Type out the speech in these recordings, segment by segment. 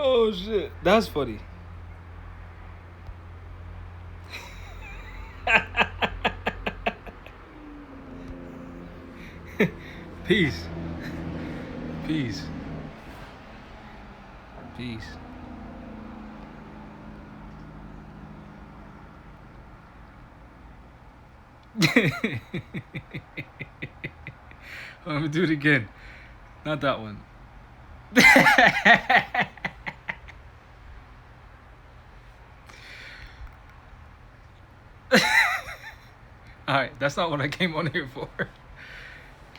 Oh shit, that's funny. Peace, peace, peace. Let me do it again. Not that one. Alright, that's not what I came on here for.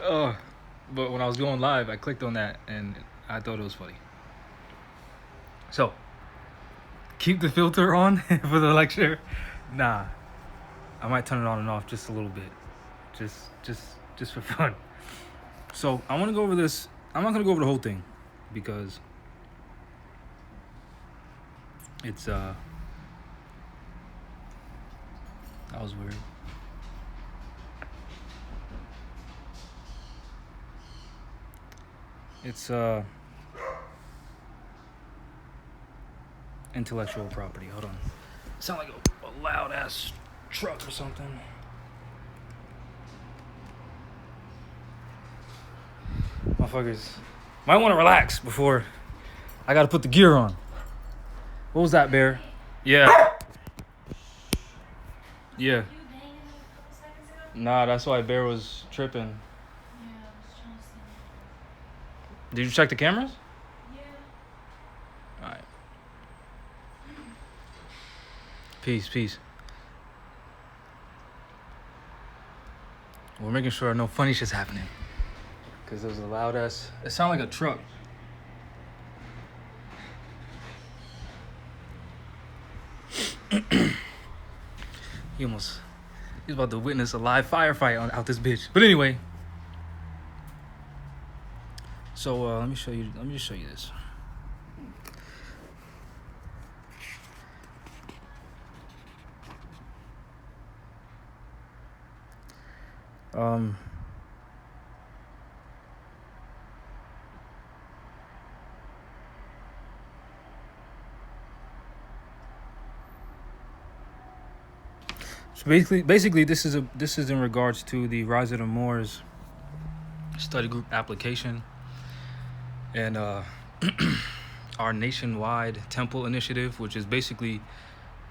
Oh, but when I was going live, I clicked on that and I thought it was funny. So, keep the filter on for the lecture. Nah, I might turn it on and off just a little bit, just for fun. So I want to go over this. I'm not gonna go over the whole thing because it's that was weird. It's intellectual property. Hold on. Sound like a loud ass truck or something. Motherfuckers might want to relax before I gotta put the gear on. What was that, Bear? Yeah. Yeah. Nah, that's why Bear was tripping. Yeah, I was trying to see. Did you check the cameras? Yeah. Alright. Peace. We're making sure no funny shit's happening. Because there's a loud ass. It sounded like a truck. He's about to witness a live firefight out this bitch. But anyway. So let me just show you this. So basically, this is in regards to the Rise of the Moors study group application and our nationwide temple initiative, which is basically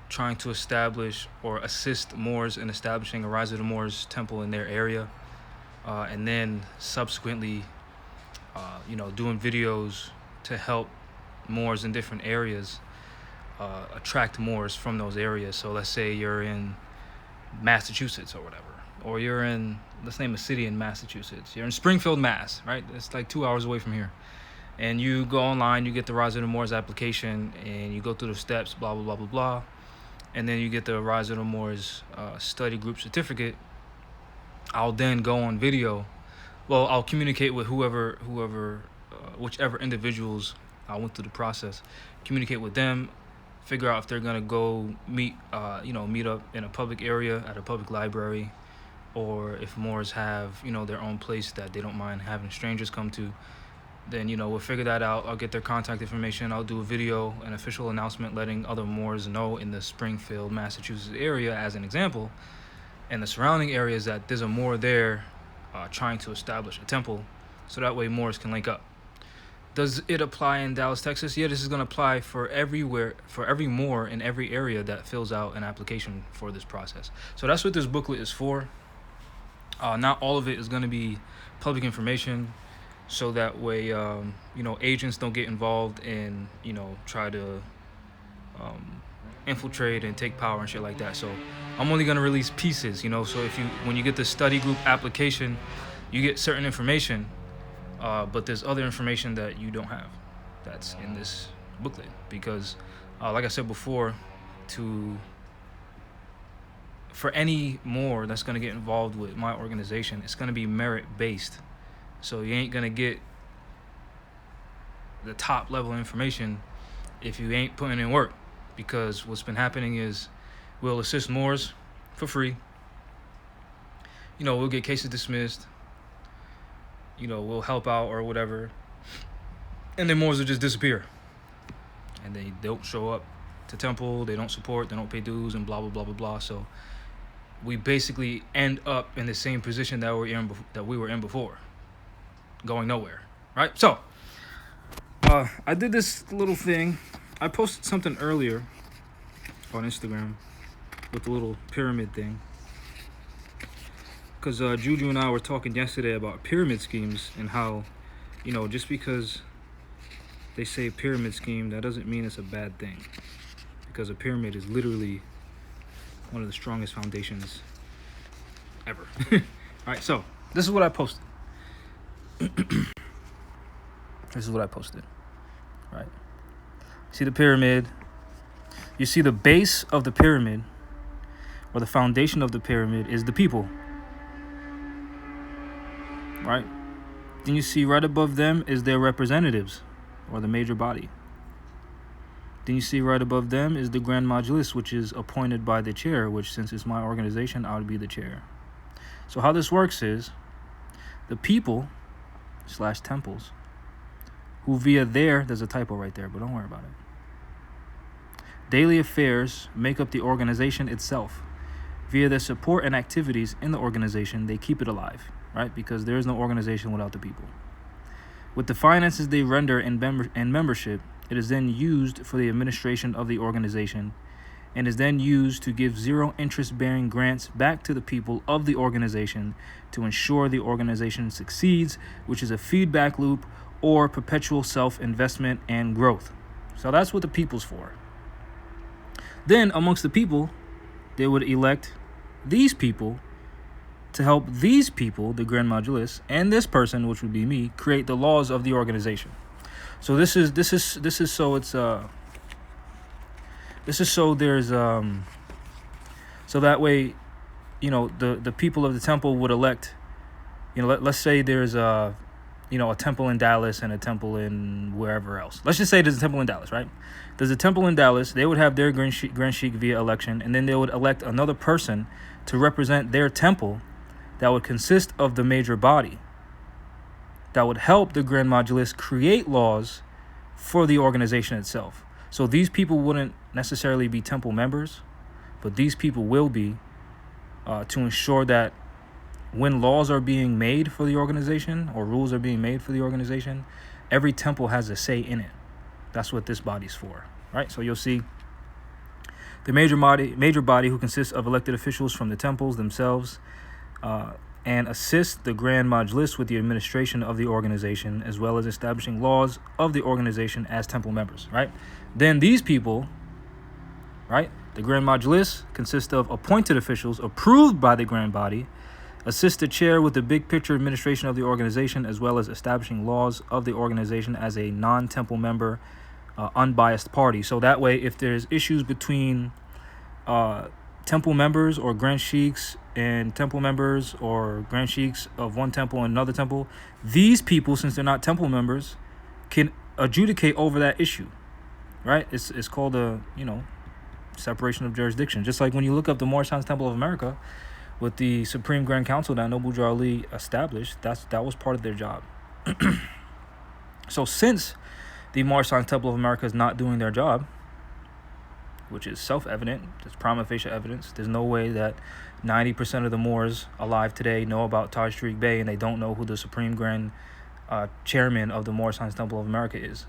trying to establish or assist Moors in establishing a Rise of the Moors temple in their area, and then subsequently, doing videos to help Moors in different areas attract Moors from those areas. So let's say you're in Massachusetts or whatever, or you're in, let's name a city in Massachusetts. You're in Springfield, Mass, right? It's like 2 hours away from here. And you go online, you get the Rise of the Moors application, and you go through the steps, blah, blah, blah, blah, blah. And then you get the Rise of the Moors study group certificate. I'll then go on video. Well, I'll communicate with whichever individuals I went through the process, communicate with them, figure out if they're gonna go meet up in a public area at a public library, or if Moors have their own place that they don't mind having strangers come to. Then we'll figure that out. I'll get their contact information. I'll do a video, an official announcement letting other Moors know in the Springfield, Massachusetts area, as an example, and the surrounding areas, that there's a Moor there trying to establish a temple, so that way Moors can link up. Does it apply in Dallas, Texas? Yeah, this is going to apply for everywhere, for every Moor in every area that fills out an application for this process. So that's what this booklet is for. Not all of it is going to be public information, so that way, agents don't get involved and, try to infiltrate and take power and shit like that. So I'm only going to release pieces, so when you get the study group application, you get certain information. But there's other information that you don't have that's in this booklet, because like I said before, for any Moor that's going to get involved with my organization, it's going to be merit based. So you ain't going to get the top level information if you ain't putting in work, because what's been happening is we'll assist Moors for free. We'll get cases dismissed. We'll help out or whatever, and then Moors will just disappear. and they don't show up to temple, they don't support, they don't pay dues, and blah blah blah blah blah. So we basically end up in the same position that we were in before, going nowhere, right? So I did this little thing. I posted something earlier on Instagram with the little pyramid thing, because Juju and I were talking yesterday about pyramid schemes and how, just because they say pyramid scheme, that doesn't mean it's a bad thing, because a pyramid is literally one of the strongest foundations ever. All right, so this is what I posted. Right? See the pyramid. You see the base of the pyramid, or the foundation of the pyramid, is the people. Right? Then you see right above them is their representatives, or the major body. Then you see right above them is the Grand Majlis, which is appointed by the chair, which, since it's my organization, I would be the chair. So how this works is the people / temples, who via there's a typo right there, but don't worry about it. Daily affairs make up the organization itself. Via their support and activities in the organization, they keep it alive, right? Because there is no organization without the people. With the finances they render in membership, it is then used for the administration of the organization, and is then used to give zero interest-bearing grants back to the people of the organization to ensure the organization succeeds, which is a feedback loop or perpetual self-investment and growth. So that's what the people's for. Then amongst the people, they would elect these people to help these people, the Grand Majlis, and this person, which would be me, create the laws of the organization. So this is so it's this is so there's so that way, the people of the temple would elect, let's say there's a temple in Dallas and a temple in wherever else. Let's just say there's a temple in Dallas, right? There's a temple in Dallas. They would have their Grand Sheikh via election, and then they would elect another person to represent their temple that would consist of the major body that would help the Grand Majlis create laws for the organization itself. So these people wouldn't necessarily be temple members, but these people will be to ensure that when laws are being made for the organization or rules are being made for the organization, every temple has a say in it. That's what this body's for, right? So you'll see the major body who consists of elected officials from the temples themselves, and assist the Grand Majlis with the administration of the organization, as well as establishing laws of the organization as temple members, right? Then these people, right, the Grand Majlis consists of appointed officials approved by the Grand Body, assist the chair with the big picture administration of the organization, as well as establishing laws of the organization as a non-temple member, unbiased party. So that way, if there's issues between temple members or Grand Sheiks and temple members, or Grand Sheiks of one temple and another temple, these people, since they're not temple members, can adjudicate over that issue, right? It's called a separation of jurisdiction. Just like when you look up the Moorish Temple of America with the Supreme Grand Council that Noble Jar Ali established, that was part of their job. So since the Moorish Temple of America is not doing their job, which is self-evident, it's prima facie evidence, there's no way that 90% of the Moors alive today know about Taj Tariq Bey and they don't know who the Supreme Grand Chairman of the Moorish Temple of America is,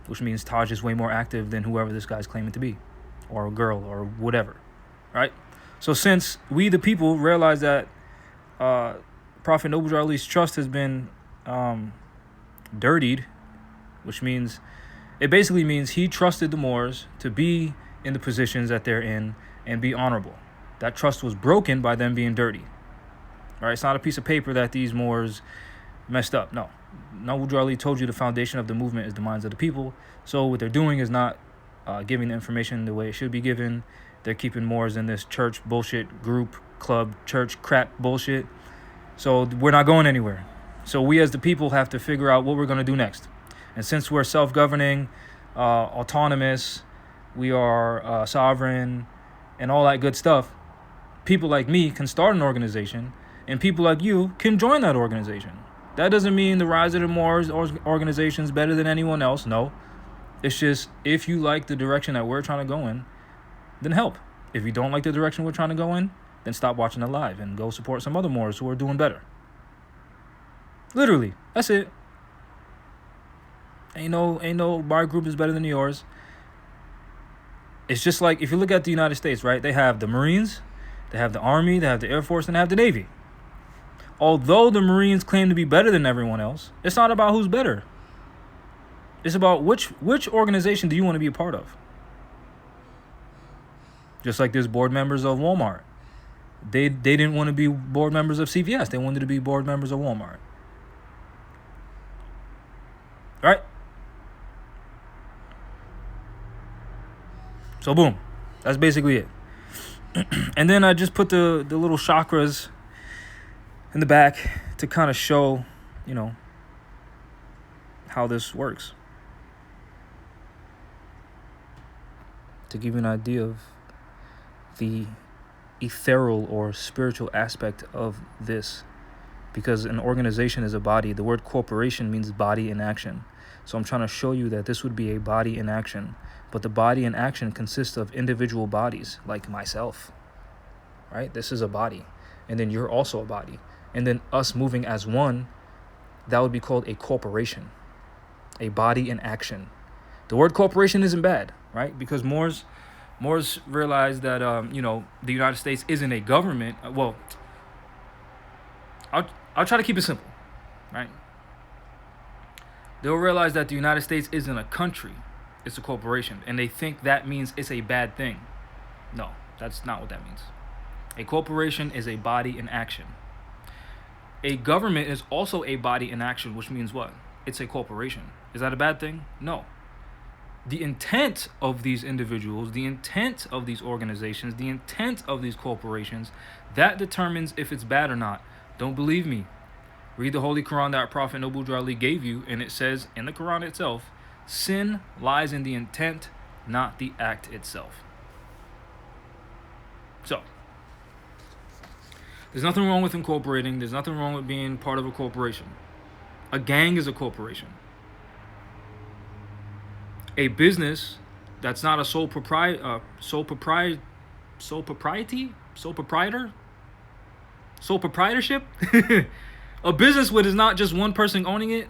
which means Taj is way more active than whoever this guy's claiming to be, or a girl, or whatever, right? So since we, the people, realize that Prophet Noble Jar Ali's trust has been dirtied, which means, it basically means he trusted the Moors to be in the positions that they're in and be honorable. That trust was broken by them being dirty. All right, it's not a piece of paper that these Moors messed up. No. Noble Jar Ali told you the foundation of the movement is the minds of the people. So what they're doing is not giving the information the way it should be given. They're keeping Moors in this church bullshit, group, club, church crap bullshit. So we're not going anywhere. So we as the people have to figure out what we're going to do next. And since we're self-governing, autonomous, we are sovereign, and all that good stuff, people like me can start an organization, and people like you can join that organization. That doesn't mean the Rise of the Moors organization is better than anyone else. No. It's just, if you like the direction that we're trying to go in, then help. If you don't like the direction we're trying to go in, then stop watching it live and go support some other Moors who are doing better. Literally, that's it. Ain't no bar group is better than yours. It's just like, if you look at the United States, right? They have the Marines, they have the Army, they have the Air Force, and they have the Navy. Although the Marines claim to be better than everyone else, it's not about who's better. It's about which organization do you want to be a part of. Just like there's board members of Walmart. They didn't want to be board members of CVS. They wanted to be board members of Walmart. Right? So boom. That's basically it. And then I just put the little chakras in the back to kind of show, how this works. To give you an idea of the ethereal or spiritual aspect of this. Because an organization is a body. The word corporation means body in action. So I'm trying to show you that this would be a body in action. But the body in action consists of individual bodies, like myself. Right? This is a body. And then you're also a body. And then us moving as one, that would be called a corporation. A body in action. The word corporation isn't bad, right? Because Moors realized that, the United States isn't a government. Well, I'll try to keep it simple, right? They'll realize that the United States isn't a country. It's a corporation. And they think that means it's a bad thing. No, that's not what that means. A corporation is a body in action. A government is also a body in action, which means what? It's a corporation. Is that a bad thing? No. The intent of these individuals, the intent of these organizations, the intent of these corporations, that determines if it's bad or not. Don't believe me? Read the Holy Quran that Prophet Noble Ali gave you, and it says in the Quran itself, sin lies in the intent, not the act itself. So, there's nothing wrong with incorporating. There's nothing wrong with being part of a corporation. A gang is a corporation. A business that's not a sole proprietorship, a business where there's not just one person owning it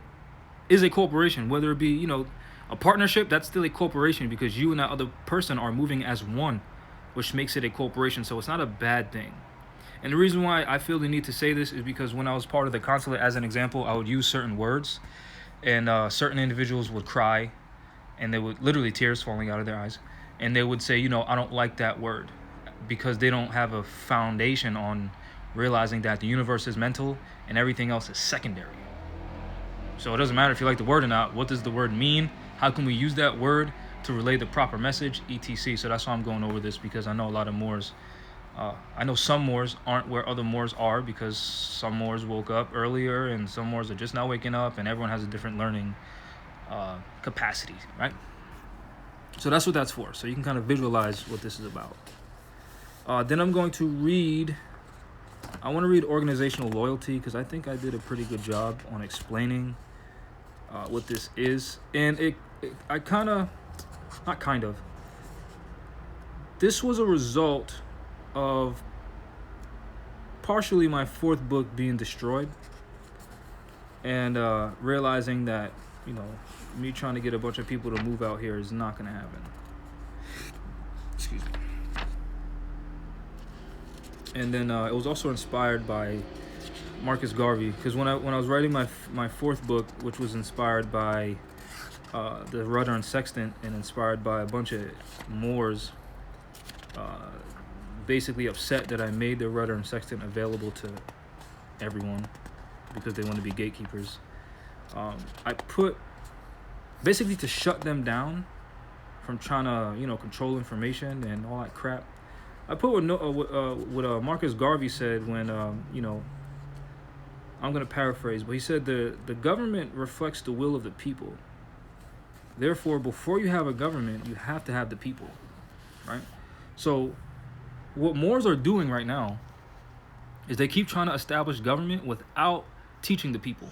is a corporation. Whether it be, a partnership, that's still a corporation because you and that other person are moving as one, which makes it a corporation. So it's not a bad thing. And the reason why I feel the need to say this is because when I was part of the consulate, as an example, I would use certain words, and certain individuals would cry, and they would literally tears falling out of their eyes, and they would say, I don't like that word, because they don't have a foundation on realizing that the universe is mental and everything else is secondary. So it doesn't matter if you like the word or not. What does the word mean? How can we use that word to relay the proper message, etc. So that's why I'm going over this, because I know a lot of Moors. I know some Moors aren't where other Moors are, because some Moors woke up earlier and some Moors are just now waking up, and everyone has a different learning capacity, right? So that's what that's for. So you can kind of visualize what this is about. Then I'm going to read. I want to read organizational loyalty, because I think I did a pretty good job on explaining what this is. And this was a result of partially my fourth book being destroyed, and realizing that, me trying to get a bunch of people to move out here is not going to happen. Excuse me. And then it was also inspired by Marcus Garvey, because when I was writing my fourth book, which was inspired by the Rudder and Sextant, and inspired by a bunch of Moors, basically upset that I made the Rudder and Sextant available to everyone because they want to be gatekeepers. I put, basically to shut them down from trying to control information and all that crap. I put what Marcus Garvey said when I'm going to paraphrase, but he said the government reflects the will of the people. Therefore, before you have a government, you have to have the people, right? So what Moors are doing right now is they keep trying to establish government without teaching the people.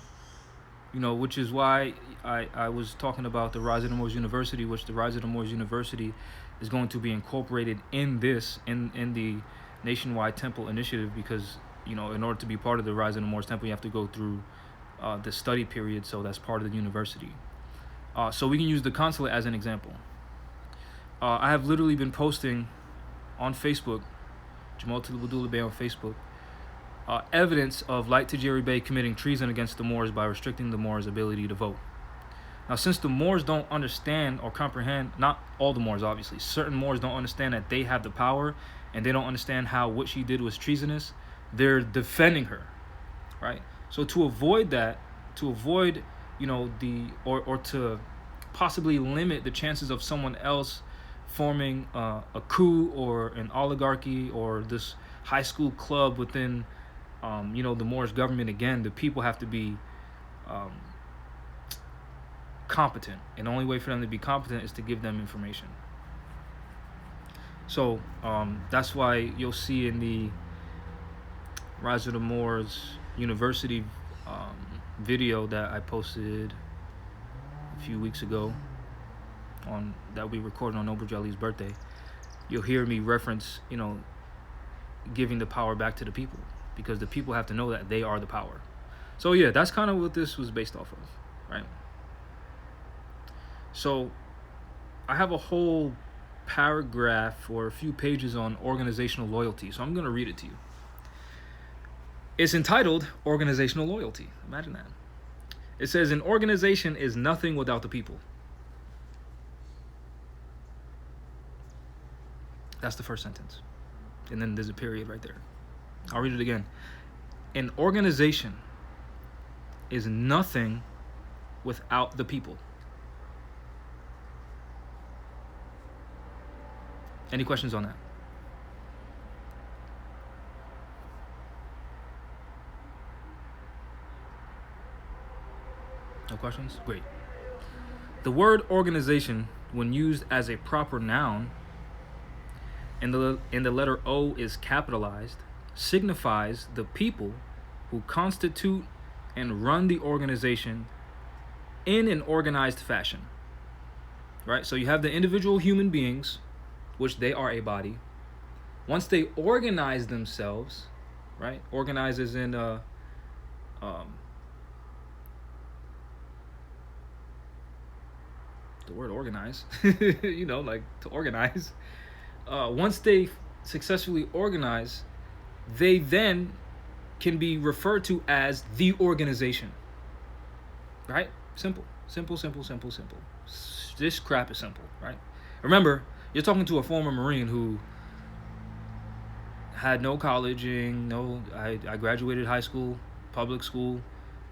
Which is why I was talking about the Rise of the Moors University, which the Rise of the Moors University is going to be incorporated in the nationwide temple initiative, because in order to be part of the Rise of the Moors temple, you have to go through the study period, so that's part of the university. So we can use the consulate as an example. I have literally been posting on Facebook, Jamal Tilabudula Bey on Facebook, evidence of Light Tajiri Bey committing treason against the Moors by restricting the Moors' ability to vote. Now, since the Moors don't understand or comprehend, not all the Moors obviously, certain Moors don't understand that they have the power, and they don't understand how what she did was treasonous, they're defending her, right? So to avoid that, to avoid, or to possibly limit the chances of someone else forming a coup or an oligarchy or this high school club within, the Moorish government, again, the people have to be competent. And the only way for them to be competent is to give them information. So that's why you'll see in the Rise of the Moors University video that I posted a few weeks ago that we recorded on Noble Jali's birthday, you'll hear me reference, giving the power back to the people, because the people have to know that they are the power. So yeah, that's kind of what this was based off of, right? So I have a whole paragraph or a few pages on organizational loyalty, so I'm going to read it to you. It's entitled Organizational Loyalty. Imagine that. It says, an organization is nothing without the people. That's the first sentence. And then there's a period right there. I'll read it again. An organization is nothing without the people. Any questions on that? No questions? Great. The word organization, when used as a proper noun, and the letter O is capitalized, signifies the people who constitute and run the organization in an organized fashion. Right? So you have the individual human beings, which they are a body. Once they organize themselves, right? Organize as in the word organize, like to organize. Once they successfully organize, they then can be referred to as the organization. Right? Simple. This crap is simple, right? Remember, you're talking to a former Marine who had no colleging, I graduated high school, public school,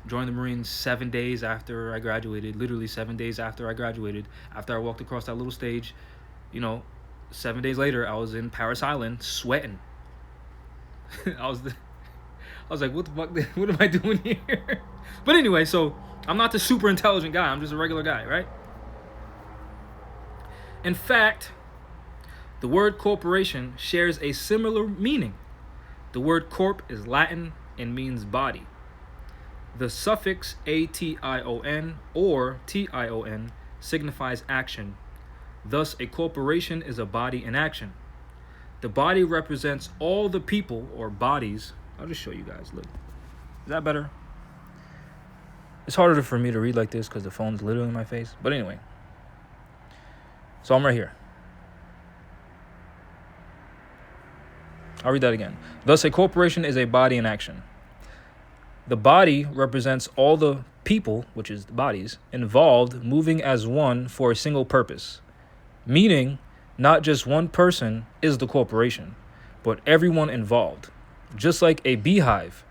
joined the Marines 7 days after I graduated, literally 7 days after I graduated, after I walked across that little stage, 7 days later, I was in Paris Island sweating. I was like, what the fuck? What am I doing here? But anyway, so I'm not the super intelligent guy. I'm just a regular guy, right? In fact, the word corporation shares a similar meaning. The word corp is Latin and means body. The suffix ation or tion signifies action. Thus, a corporation is a body in action. The body represents all the people or bodies. I'll just show you guys. Look. Is that better? It's harder for me to read like this because the phone's literally in my face. But anyway. So I'm right here. I'll read that again. Thus, a corporation is a body in action. The body represents all the people, which is the bodies, involved moving as one for a single purpose. Meaning, not just one person is the corporation, but everyone involved. Just like a beehive,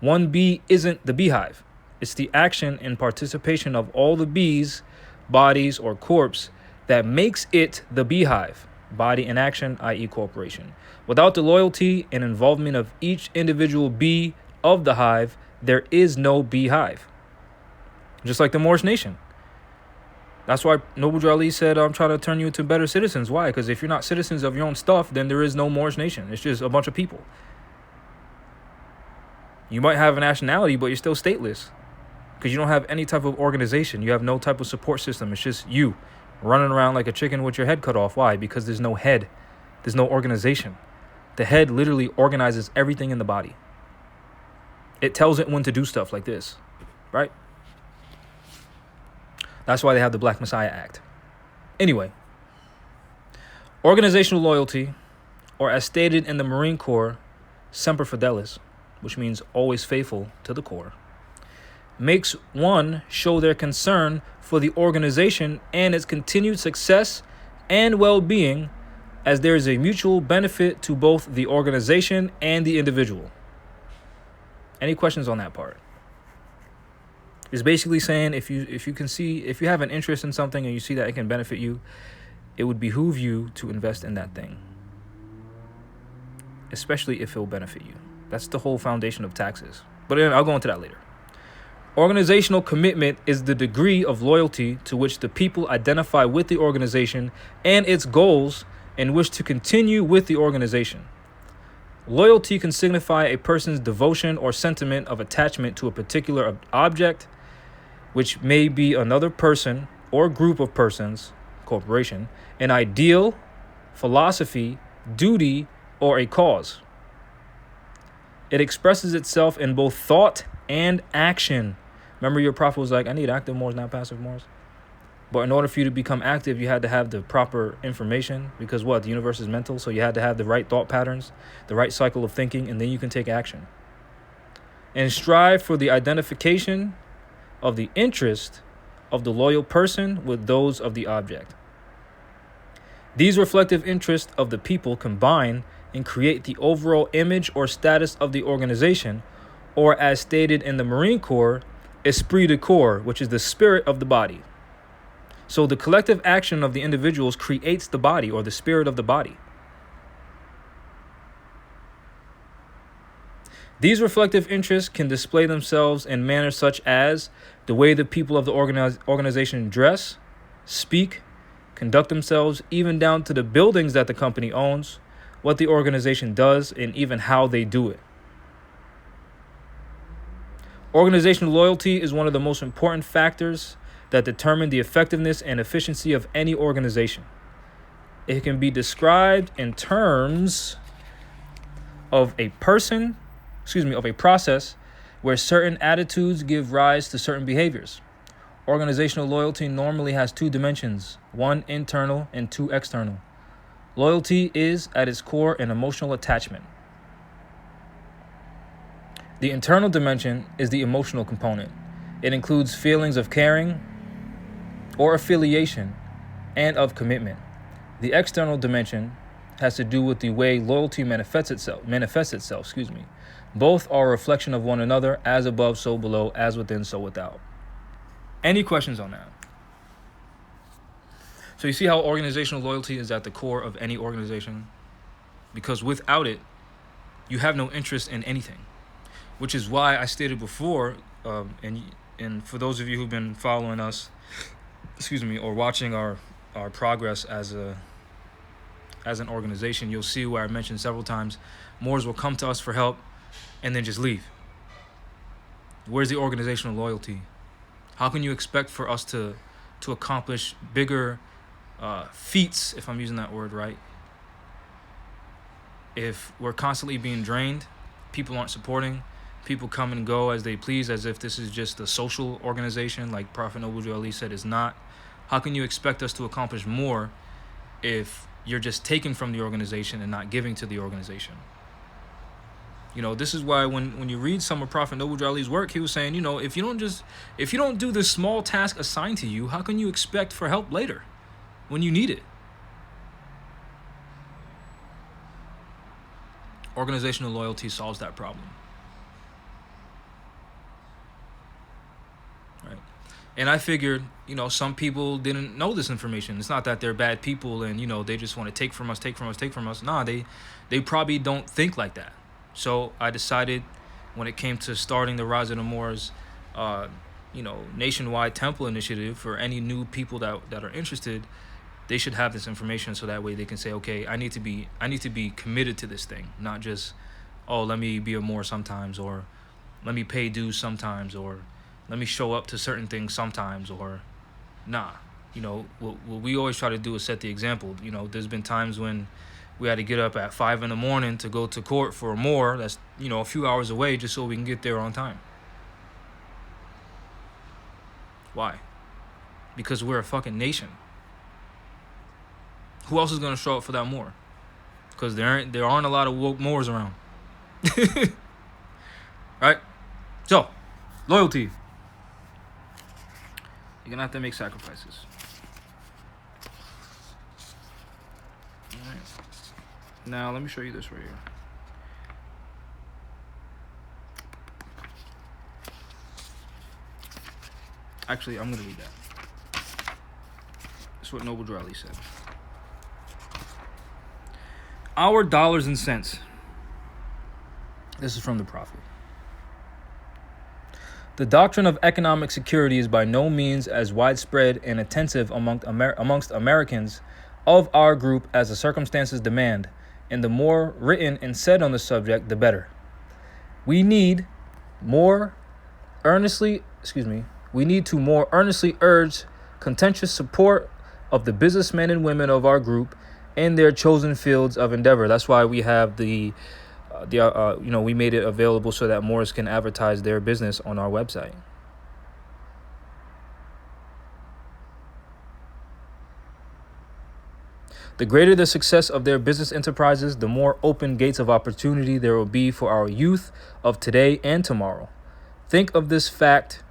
one bee isn't the beehive. It's the action and participation of all the bees, bodies, or corps that makes it the beehive. Body in action, i.e. corporation. Without the loyalty and involvement of each individual bee of the hive, there is no beehive. Just like the Moorish nation. That's why Noble Jali said, I'm trying to turn you into better citizens. Why? Because if you're not citizens of your own stuff, then there is no Moorish nation. It's just a bunch of people. You might have a nationality, but you're still stateless. because you don't have any type of organization. You have no type of support system. It's just you running around like a chicken with your head cut off. Why? Because there's no head. There's no organization. The head literally organizes everything in the body. It tells it when to do stuff like this, right? That's why they have the Black Messiah Act. Anyway, organizational loyalty, or as stated in the Marine Corps, semper fidelis, which means always faithful to the Corps, makes one show their concern for the organization and its continued success and well-being, as there is a mutual benefit to both the organization and the individual. Any questions on that part? It's basically saying if you have an interest in something and you see that it can benefit you, it would behoove you to invest in that thing, especially if it will benefit you. That's the whole foundation of taxes. But I'll go into that later. Organizational commitment is the degree of loyalty to which the people identify with the organization and its goals and wish to continue with the organization. Loyalty can signify a person's devotion or sentiment of attachment to a particular object, which may be another person or group of persons, corporation, an ideal, philosophy, duty, or a cause. It expresses itself in both thought and action. Remember, your prophet was like, I need active Moors, not passive Moors. But in order for you to become active, you had to have the proper information, because what? The universe is mental, so you had to have the right thought patterns, the right cycle of thinking, and then you can take action. And strive for the identification of the interest of the loyal person with those of the object. These reflective interests of the people combine and create the overall image or status of the organization, or as stated in the Marine Corps, esprit de corps, which is the spirit of the body. So the collective action of the individuals creates the body, or the spirit of the body. These reflective interests can display themselves in manners such as the way the people of the organization dress, speak, conduct themselves, even down to the buildings that the company owns, what the organization does, and even how they do it. Organizational loyalty is one of the most important factors that determine the effectiveness and efficiency of any organization. It can be described in terms of a process where certain attitudes give rise to certain behaviors. Organizational loyalty normally has two dimensions, one internal and two external. Loyalty is, at its core, an emotional attachment. The internal dimension is the emotional component. It includes feelings of caring or affiliation and of commitment. The external dimension has to do with the way loyalty manifests itself. Both are a reflection of one another, as above, so below, as within, so without. Any questions on that? So you see how organizational loyalty is at the core of any organization? Because without it, you have no interest in anything. Which is why I stated before, and for those of you who've been following us, or watching our progress as an organization, you'll see where I mentioned several times, Moors will come to us for help and then just leave. Where's the organizational loyalty? How can you expect for us to accomplish bigger feats, if I'm using that word right, if we're constantly being drained, people aren't supporting, people come and go as they please, as if this is just a social organization like Prophet Noble Ali said it's not? How can you expect us to accomplish more if you're just taking from the organization and not giving to the organization? This is why when you read some of Prophet Noble Ali's work, he was saying, if you don't do this small task assigned to you, how can you expect for help later when you need it? Organizational loyalty solves that problem. Right? And I figured, some people didn't know this information. It's not that they're bad people and, they just want to take from us. Nah, they probably don't think like that. So I decided when it came to starting the Rise of the Moors, nationwide temple initiative for any new people that are interested, they should have this information so that way they can say, okay, I need to be committed to this thing, not just, let me be a Moor sometimes, or let me pay dues sometimes, or let me show up to certain things sometimes, or nah. What we always try to do is set the example. There's been times when we had to get up at 5 in the morning to go to court for more. That's, a few hours away, just so we can get there on time. Why? Because we're a fucking nation. Who else is gonna show up for that more? Because there aren't a lot of woke Moors around. Right? So, loyalty. You're gonna have to make sacrifices. Alright. Now let me show you this right here. Actually, I'm gonna read that. That's what Noble Drew Ali said. Our dollars and cents. This is from the Prophet. The doctrine of economic security is by no means as widespread and intensive amongst Americans of our group as the circumstances demand, and the more written and said on the subject, the better. We need to more earnestly urge contentious support of the businessmen and women of our group in their chosen fields of endeavor. That's why we have we made it available so that Moors can advertise their business on our website. The greater the success of their business enterprises, the more open gates of opportunity there will be for our youth of today and tomorrow. Think of this fact.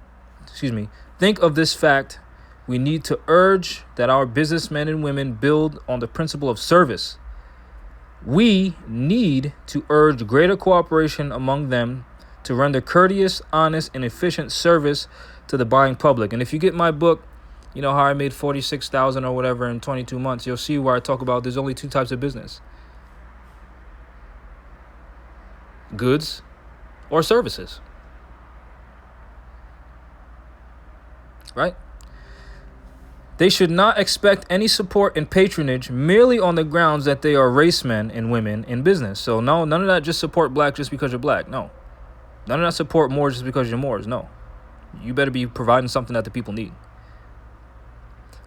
We need to urge that our businessmen and women build on the principle of service. We need to urge greater cooperation among them to render courteous, honest, and efficient service to the buying public. And if you get my book, how I made $46,000 or whatever in 22 months, you'll see where I talk about there's only two types of business: goods or services. Right? They should not expect any support and patronage merely on the grounds that they are racemen and women in business. So no, none of that just support black just because you're black. No. None of that support Moors just because you're Moors. No. You better be providing something that the people need.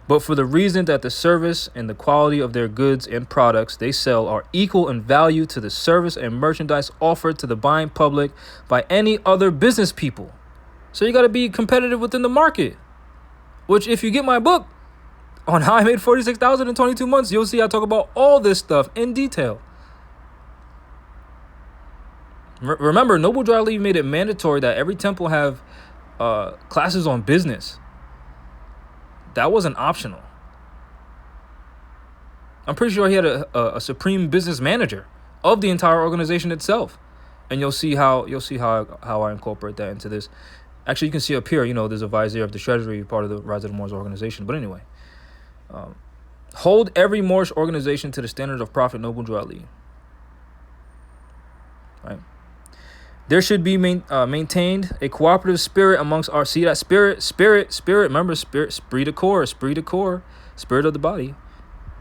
But for the reason that the service and the quality of their goods and products they sell are equal in value to the service and merchandise offered to the buying public by any other business people. So you got to be competitive within the market. Which, if you get my book on how I made $46,000 in 22 months, you'll see I talk about all this stuff in detail. Remember, Noble Drew Ali made it mandatory that every temple have classes on business. That wasn't optional. I'm pretty sure he had a supreme business manager of the entire organization itself, and you'll see how I incorporate that into this. Actually, you can see up here, there's a vizier of the treasury, part of the Rise of the Moors organization. But anyway, hold every Moorish organization to the standard of Prophet Noble Drew Ali. Right? There should be maintained a cooperative spirit amongst our. See that spirit. Remember, esprit de corps, spirit of the body,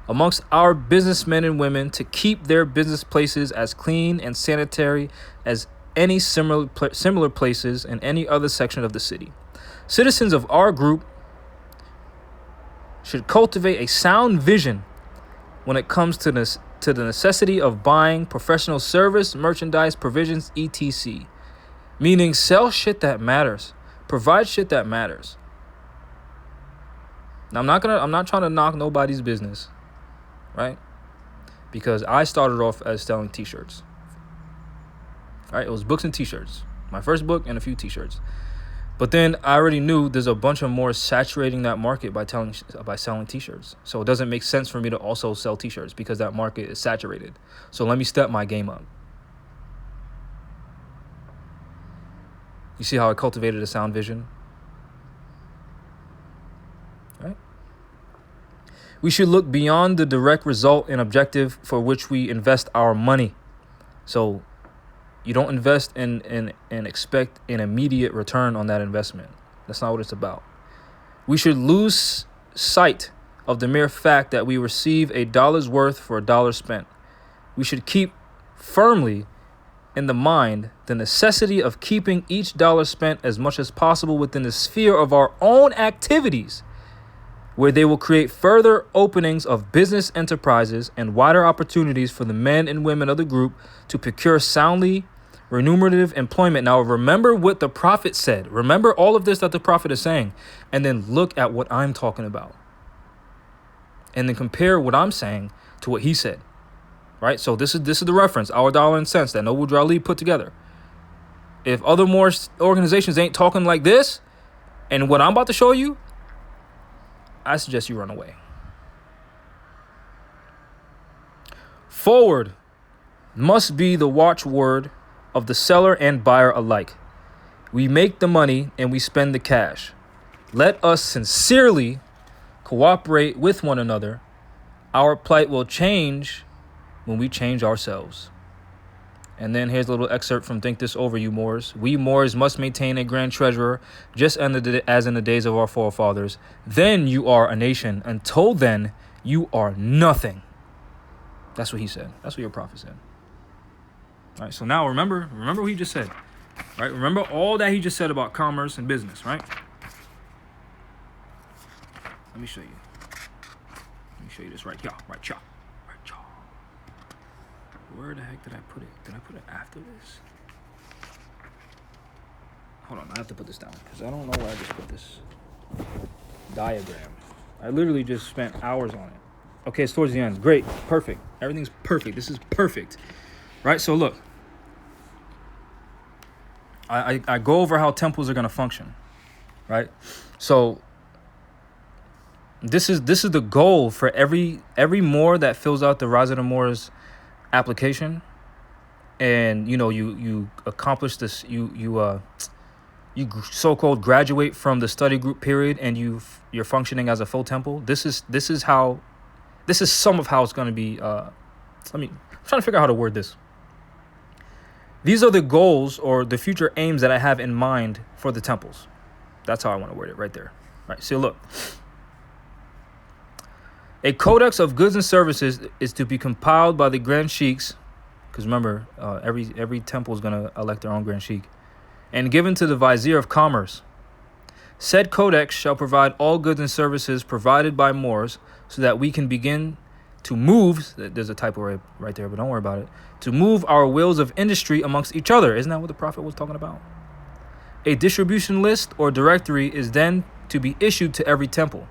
amongst our businessmen and women to keep their business places as clean and sanitary as any similar places in any other section of the city. Citizens of our group should cultivate a sound vision when it comes to the necessity of buying professional service, merchandise, provisions, etc. Meaning sell shit that matters. Provide shit that matters. Now I'm not trying to knock nobody's business, right? Because I started off as selling t-shirts. All right, it was books and t-shirts. My first book and a few t-shirts. But then I already knew there's a bunch of more saturating that market by selling t-shirts. So it doesn't make sense for me to also sell t-shirts because that market is saturated. So let me step my game up. You see how I cultivated a sound vision? Right? We should look beyond the direct result and objective for which we invest our money. So you don't invest and expect an immediate return on that investment. That's not what it's about. We should lose sight of the mere fact that we receive $1 worth for $1 spent. We should keep firmly in the mind the necessity of keeping each dollar spent as much as possible within the sphere of our own activities, where they will create further openings of business enterprises and wider opportunities for the men and women of the group to procure soundly remunerative employment. Now, remember what the prophet said. Remember all of this that the prophet is saying, and then look at what I'm talking about. And then compare what I'm saying to what he said. Right? So this is the reference, Our Dollar and Cents, that Noble Drew Ali put together. If other more organizations ain't talking like this, and what I'm about to show you, I suggest you run away. Forward must be the watchword of the seller and buyer alike. We make the money and we spend the cash. Let us sincerely cooperate with one another. Our plight will change when we change ourselves. And then here's a little excerpt from Think This Over, You Moors. We Moors must maintain a grand treasurer, just as in the days of our forefathers. Then you are a nation. Until then, you are nothing. That's what he said. That's what your prophet said. All right, so now remember what he just said. Right? Remember all that he just said about commerce and business, right? Let me show you. Let me show you this right here. Right here. Where the heck did I put it? Did I put it after this? Hold on, I have to put this down because I don't know where I just put this diagram. I literally just spent hours on it. Okay, it's towards the end. Great, perfect. Everything's perfect. This is perfect. Right, so look. I go over how temples are going to function. Right? So this is the goal for every Moor that fills out the Rise of the Moors application, and you accomplish this, you so-called graduate from the study group period, and you're functioning as a full temple. This is some of how it's going to be. I'm trying to figure out how to word this. These are the goals or the future aims that I have in mind for the temples. That's how I want to word it right there. Right. So look. A codex of goods and services is to be compiled by the Grand Sheiks, because remember, every temple is going to elect their own Grand Sheik, and given to the Vizier of Commerce. Said codex shall provide all goods and services provided by Moors, so that we can begin to move, there's a typo right there, but don't worry about it, to move our wheels of industry amongst each other. Isn't that what the prophet was talking about? A distribution list or directory is then to be issued to every temple.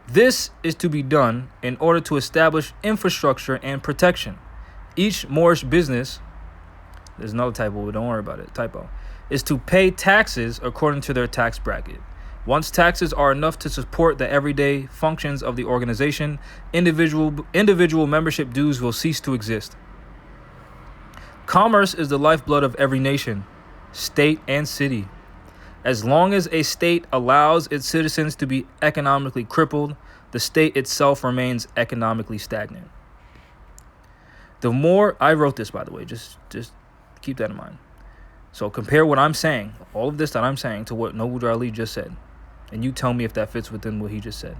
This is to be done in order to establish infrastructure and protection. Each Moorish business, there's another typo, but don't worry about it, typo, is to pay taxes according to their tax bracket. Once taxes are enough to support the everyday functions of the organization, individual membership dues will cease to exist. Commerce is the lifeblood of every nation, state, and city. As long as a state allows its citizens to be economically crippled, the state itself remains economically stagnant. The more, I wrote this, by the way, just keep that in mind. So compare what I'm saying, all of this that I'm saying, to what Noble Drew Ali just said. And you tell me if that fits within what he just said.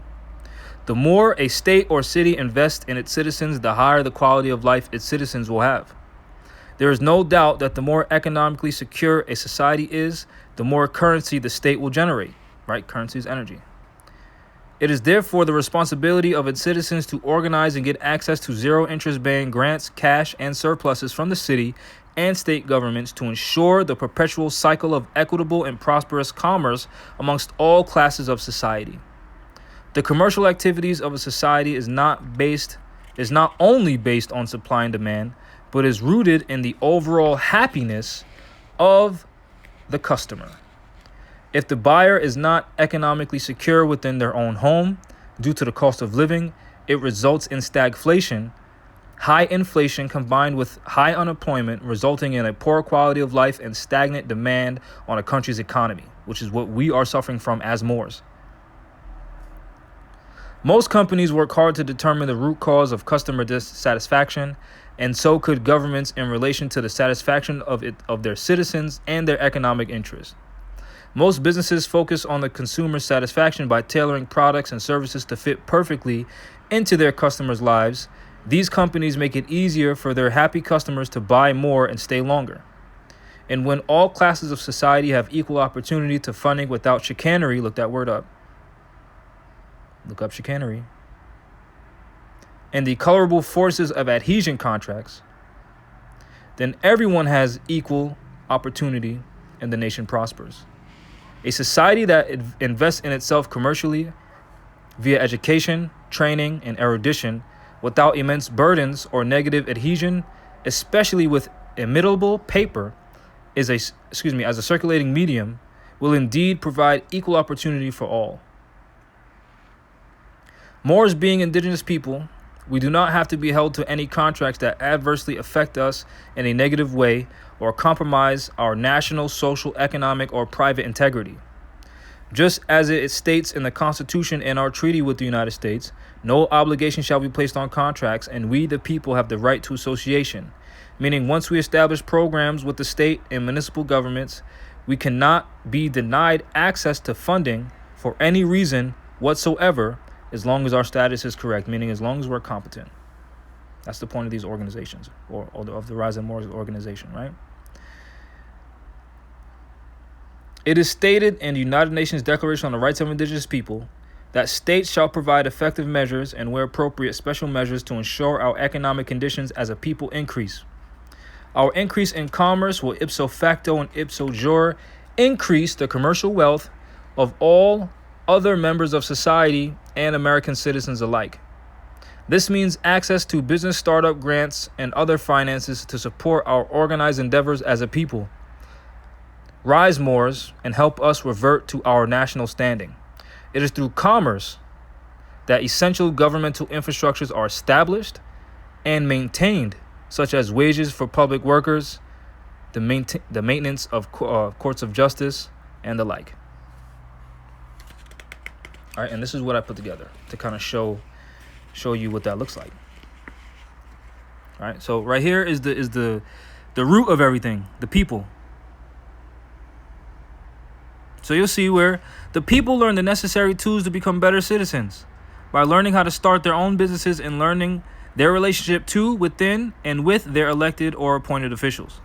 The more a state or city invests in its citizens, the higher the quality of life its citizens will have. There is no doubt that the more economically secure a society is, the more currency the state will generate, right? Currency is energy. It is therefore the responsibility of its citizens to organize and get access to zero-interest bearing grants, cash, and surpluses from the city and state governments to ensure the perpetual cycle of equitable and prosperous commerce amongst all classes of society. The commercial activities of a society is not only based on supply and demand, but is rooted in the overall happiness of the customer. If the buyer is not economically secure within their own home due to the cost of living, it results in stagflation, high inflation combined with high unemployment, resulting in a poor quality of life and stagnant demand on a country's economy, which is what we are suffering from as Moors. Most companies work hard to determine the root cause of customer dissatisfaction, and so could governments in relation to the satisfaction of their citizens and their economic interests. Most businesses focus on the consumer's satisfaction by tailoring products and services to fit perfectly into their customers' lives These companies make it easier for their happy customers to buy more and stay longer. And when all classes of society have equal opportunity to funding without chicanery, look that word up. Look up chicanery. And the colorable forces of adhesion contracts, then everyone has equal opportunity and the nation prospers. A society that invests in itself commercially via education, training, and erudition without immense burdens or negative adhesion, especially with imitable paper, as a circulating medium, will indeed provide equal opportunity for all. Moors being indigenous people, we do not have to be held to any contracts that adversely affect us in a negative way or compromise our national, social, economic, or private integrity. Just as it states in the Constitution and our treaty with the United States, no obligation shall be placed on contracts, and we, the people, have the right to association. Meaning, once we establish programs with the state and municipal governments, we cannot be denied access to funding for any reason whatsoever, as long as our status is correct, meaning as long as we're competent. That's the point of these organizations, or of the Rise and Moors organization, right? It is stated in the United Nations Declaration on the Rights of Indigenous People that states shall provide effective measures and, where appropriate, special measures to ensure our economic conditions as a people increase. Our increase in commerce will ipso facto and ipso jure increase the commercial wealth of all other members of society and American citizens alike. This means access to business startup grants and other finances to support our organized endeavors as a people. Rise, Moors, and help us revert to our national standing. It is through commerce that essential governmental infrastructures are established and maintained, such as wages for public workers, the maintenance of courts of justice, and the like. All right, and this is what I put together to kind of show you what that looks like. All right, so right here is the root of everything, the people. So you'll see where the people learn the necessary tools to become better citizens by learning how to start their own businesses and learning their relationship to, within, and with their elected or appointed officials.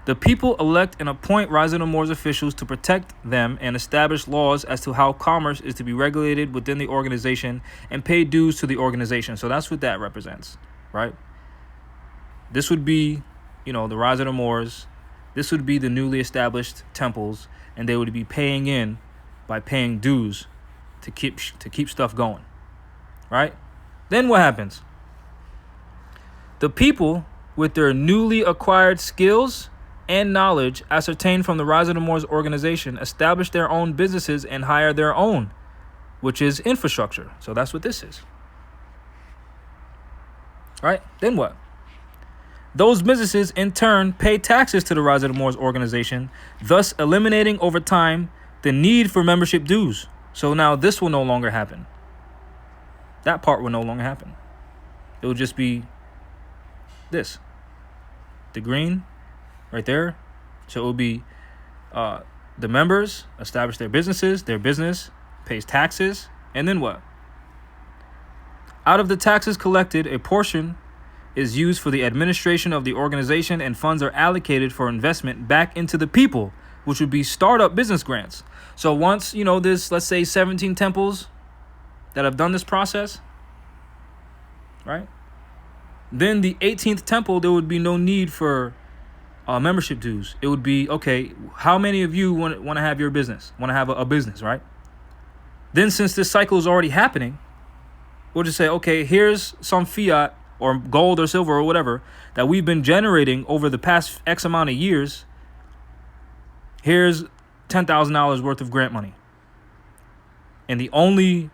The people elect and appoint Rise of the Moors officials to protect them and establish laws as to how commerce is to be regulated within the organization and pay dues to the organization. So that's what that represents, right? This would be, the Rise of the Moors. This would be the newly established temples, and they would be paying in by paying dues to keep stuff going, right? Then what happens? The people, with their newly acquired skills and knowledge ascertained from the Rise of the Moors organization, establish their own businesses and hire their own, which is infrastructure. So that's what this is. All right, then what? Those businesses, in turn, pay taxes to the Rise of the Moors organization, thus eliminating over time the need for membership dues. So now this will no longer happen. That part will no longer happen. It will just be this. The green right there. So it will be the members establish their businesses, their business pays taxes, and then what? Out of the taxes collected, a portion is used for the administration of the organization, and funds are allocated for investment back into the people, which would be startup business grants. So once, this, let's say 17 temples that have done this process, right? Then the 18th temple, there would be no need for membership dues. It would be, okay, how many of you want to have your business, want to have a business, right? Then since this cycle is already happening, we'll just say, okay, here's some fiat or gold or silver or whatever that we've been generating over the past X amount of years. Here's $10,000 worth of grant money. And the only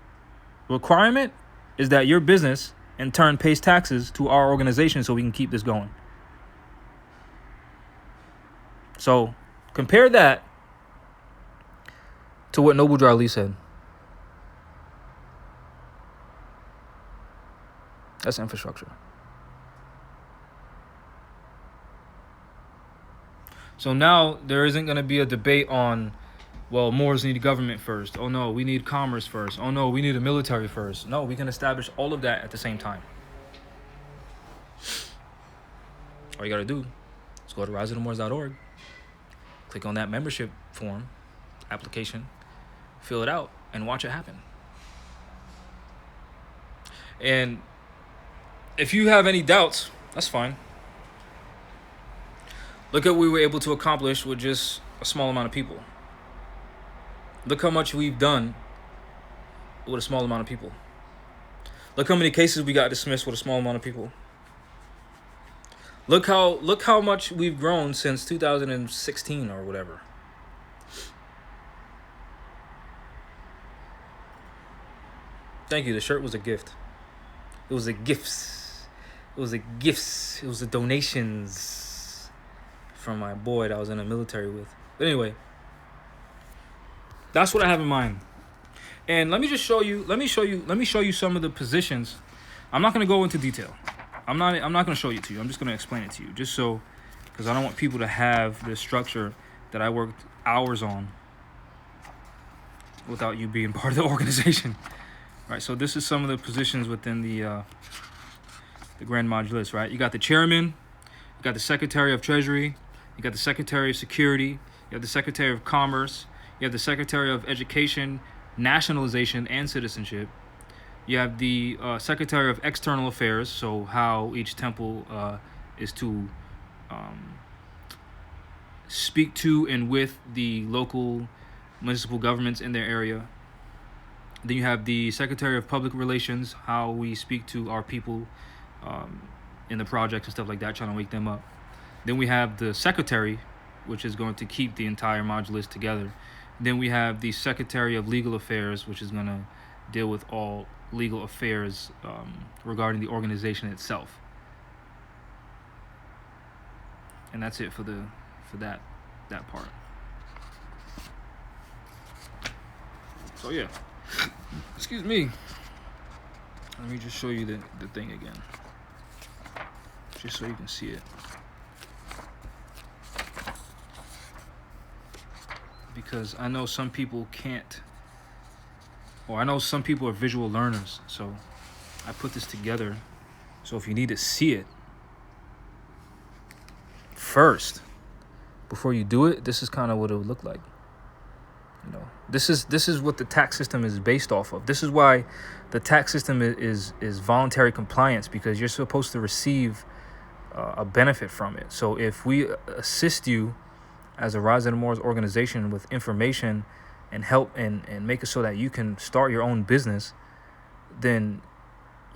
requirement is that your business in turn pays taxes to our organization so we can keep this going. So compare that to what Noble Drew Ali said. That's infrastructure. So now there isn't going to be a debate on, well, Moors need government first. Oh, no, we need commerce first. Oh, no, we need a military first. No, we can establish all of that at the same time. All you got to do is go to riseofthemoors.org, click on that membership form, application, fill it out, and watch it happen. And if you have any doubts, that's fine. Look at what we were able to accomplish with just a small amount of people. Look how much we've done with a small amount of people. Look how many cases we got dismissed with a small amount of people. Look how much we've grown since 2016 or whatever. Thank you. The shirt was a gift. It was a gifts. It was a gifts. It was the donations from my boy that I was in the military with. But anyway, that's what I have in mind. And let me show you some of the positions. I'm not going to go into detail. I'm not going to show it to you. I'm just going to explain it to you, just so, because I don't want people to have the structure that I worked hours on without you being part of the organization. Right. So this is some of the positions within the Grand Modulus. Right. You got the chairman. You got the Secretary of Treasury. You got the Secretary of Security. You have the Secretary of Commerce. You have the Secretary of Education, Nationalization, and Citizenship. You have the Secretary of External Affairs, so how each temple is to speak to and with the local municipal governments in their area. Then you have the Secretary of Public Relations, how we speak to our people in the projects and stuff like that, trying to wake them up. Then we have the Secretary, which is going to keep the entire modulus together. Then we have the Secretary of Legal Affairs, which is going to deal with all legal affairs regarding the organization itself. And that's it for that part. So yeah, excuse me. Let me just show you the thing again, just so you can see it. Because I know some people can't, or I know some people are visual learners, so I put this together. So if you need to see it first before you do it, this is kind of what it would look like. You know, this is what the tax system is based off of. This is why the tax system is voluntary compliance, because you're supposed to receive a benefit from it. So if we assist you as a Rise of the Moors organization with information and help and make it so that you can start your own business, then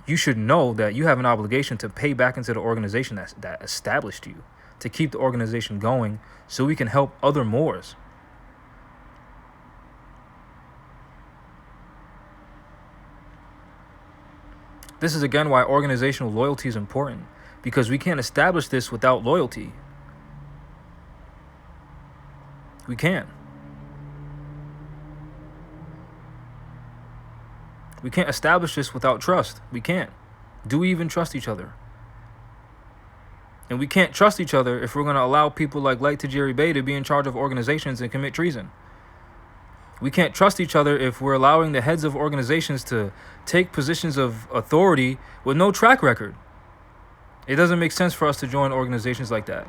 you should know that you have an obligation to pay back into the organization that established you, to keep the organization going so we can help other Moors. This is again why organizational loyalty is important, because we can't establish this without loyalty. We can't. We can't establish this without trust. We can't. Do we even trust each other? And we can't trust each other if we're going to allow people like Light Tajiri Bey to be in charge of organizations and commit treason. We can't trust each other if we're allowing the heads of organizations to take positions of authority with no track record. It doesn't make sense for us to join organizations like that.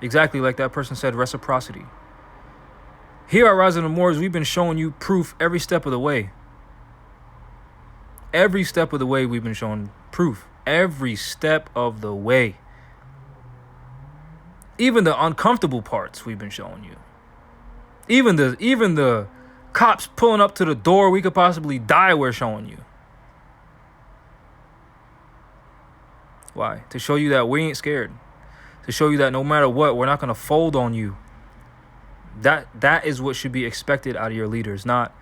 Exactly like that person said, reciprocity. Here at Rise of the Moors, we've been showing you proof every step of the way. Every step of the way we've been showing proof. Every step of the way. Even the uncomfortable parts we've been showing you. Even the cops pulling up to the door we could possibly die, we're showing you. Why? To show you that we ain't scared. To show you that no matter what, we're not going to fold on you. That is what should be expected out of your leaders. Not,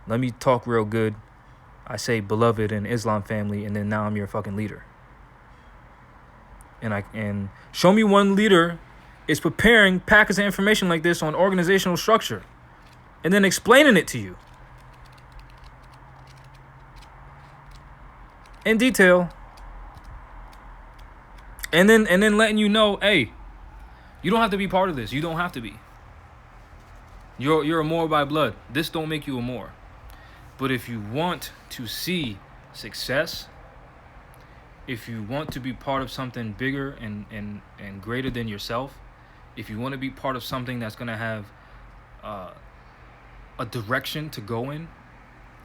let me talk real good. I say beloved and Islam family, and then now I'm your fucking leader. And show me one leader is preparing packets of information like this on organizational structure and then explaining it to you in detail, and then letting you know, hey, you don't have to be part of this. You don't have to be. You're a Moor by blood. This don't make you a Moor. But if you want to see success, if you want to be part of something bigger and greater than yourself, if you want to be part of something that's going to have uh, a direction to go in,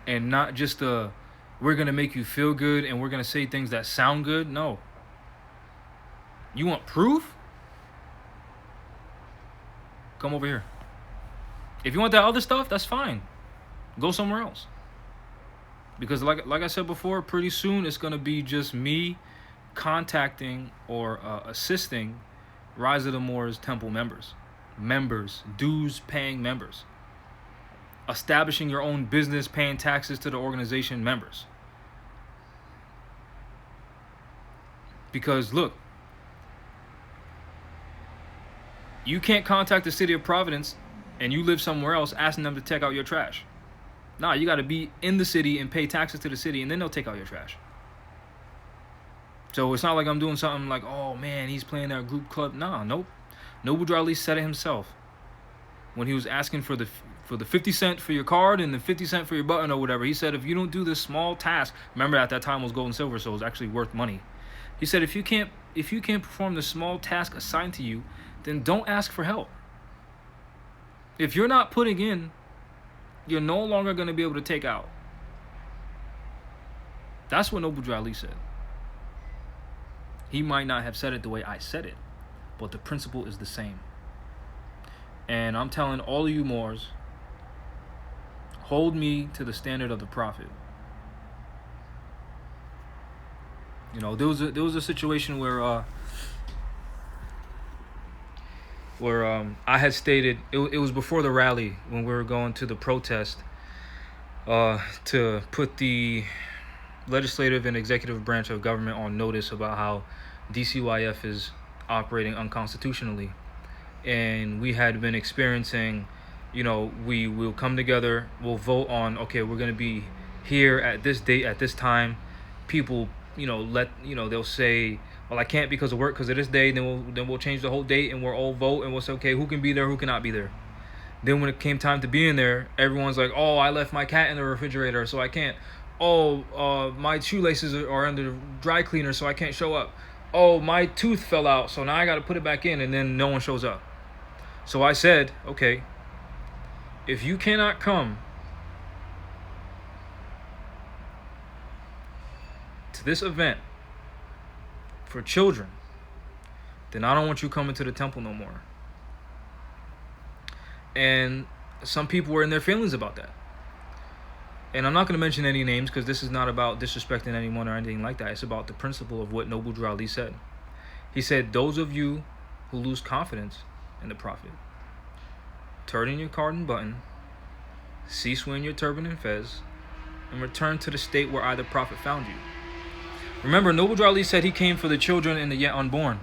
and not just we're going to make you feel good and we're going to say things that sound good. No. You want proof? Come over here. If you want that other stuff, that's fine. Go somewhere else. Because like I said before, pretty soon it's going to be just me contacting or assisting Rise of the Moors Temple members, dues paying members, establishing your own business, paying taxes to the organization members. Because look, you can't contact the city of Providence and you live somewhere else asking them to take out your trash. Nah, you got to be in the city and pay taxes to the city, and then they'll take out your trash. So it's not like I'm doing something like, oh man, he's playing that group club. Nah, nope. Noble Drew Ali said it himself when he was asking for the 50 cent for your card and the 50 cent for your button or whatever. He said, if you don't do this small task, remember at that time it was gold and silver, so it was actually worth money. He said, if you can't perform the small task assigned to you, then don't ask for help. If you're not putting in, you're no longer going to be able to take out. That's what Noble Drew Ali said. He might not have said it the way I said it, but the principle is the same. And I'm telling all of you Moors, hold me to the standard of the Prophet. You know, there was a situation where I had stated, it was before the rally when we were going to the protest to put the legislative and executive branch of government on notice about how DCYF is operating unconstitutionally. And we had been experiencing, you know, we will come together, we'll vote on, okay, we're going to be here at this date, at this time. People, you know, they'll say, well, I can't because of work, because of this day. Then we'll change the whole date and we'll all vote and we'll say, okay, who can be there, who cannot be there. Then when it came time to be in there, everyone's like, oh, I left my cat in the refrigerator, so I can't. Oh, my shoelaces are under the dry cleaner, so I can't show up. Oh, my tooth fell out, so now I got to put it back in, and then no one shows up. So I said, okay, if you cannot come to this event for children, then I don't want you coming to the temple no more. And some people were in their feelings about that. And I'm not going to mention any names because this is not about disrespecting anyone or anything like that. It's about the principle of what Noble Drew Ali said. He said, those of you who lose confidence in the Prophet, turn in your card and button, cease wearing your turban and fez, and return to the state where I, the Prophet, found you. Remember, Noble Drew Ali said he came for the children and the yet unborn.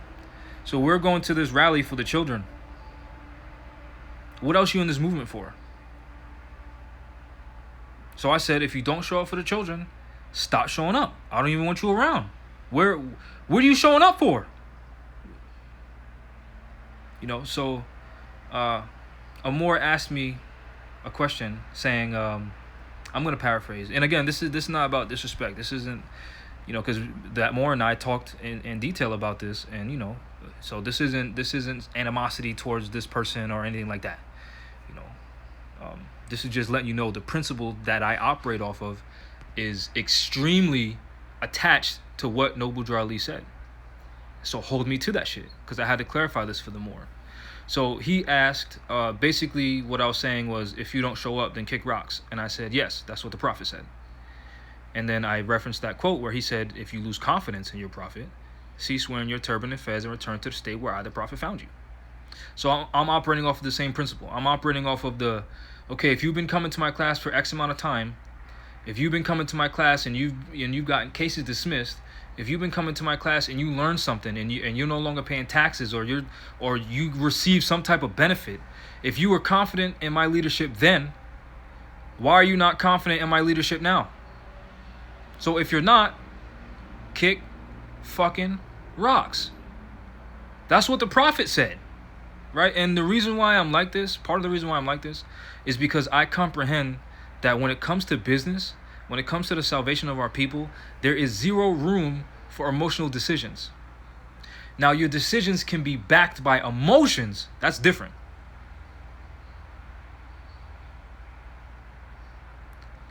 So we're going to this rally for the children. What else are you in this movement for? So I said, if you don't show up for the children, stop showing up. I don't even want you around. What are you showing up for? You know, so Amor asked me a question saying, I'm going to paraphrase. And again, this is not about disrespect. This isn't, you know, because that Amor and I talked in detail about this. And, you know, so this isn't animosity towards this person or anything like that. You know, this is just letting you know the principle that I operate off of is extremely attached to what Noble Drew Ali said. So hold me to that shit, because I had to clarify this for the Moor. So he asked, basically what I was saying was, if you don't show up, then kick rocks. And I said, yes, that's what the Prophet said. And then I referenced that quote where he said, if you lose confidence in your Prophet, cease wearing your turban and fez and return to the state where I, the Prophet, found you. So I'm operating off of the same principle. I'm operating off of the, okay, if you've been coming to my class for X amount of time, if you've been coming to my class and you've gotten cases dismissed, if you've been coming to my class and you learn something and you're no longer paying taxes or you receive some type of benefit, if you were confident in my leadership then, why are you not confident in my leadership now? So if you're not, kick fucking rocks. That's what the Prophet said. Right? And the reason why I'm like this, part of the reason why I'm like this, is because I comprehend that when it comes to business, when it comes to the salvation of our people, there is zero room for emotional decisions. Now, your decisions can be backed by emotions. That's different.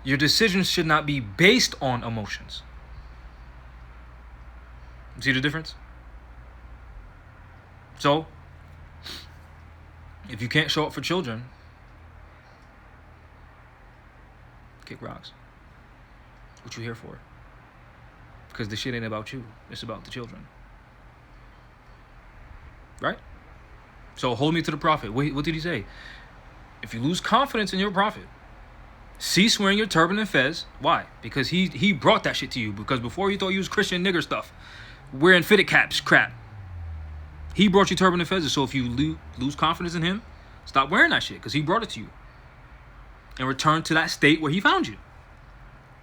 Your decisions should not be based on emotions. See the difference? So, if you can't show up for children, kick rocks. What you here for? Because the shit ain't about you. It's about the children. Right? So hold me to the prophet. Wait, what did he say? If you lose confidence in your prophet, cease wearing your turban and fez. Why? Because he brought that shit to you. Because before you thought you was Christian nigger stuff, wearing fitted caps crap. He brought you turban and feathers. So if you lose confidence in him, stop wearing that shit because he brought it to you. And return to that state where he found you.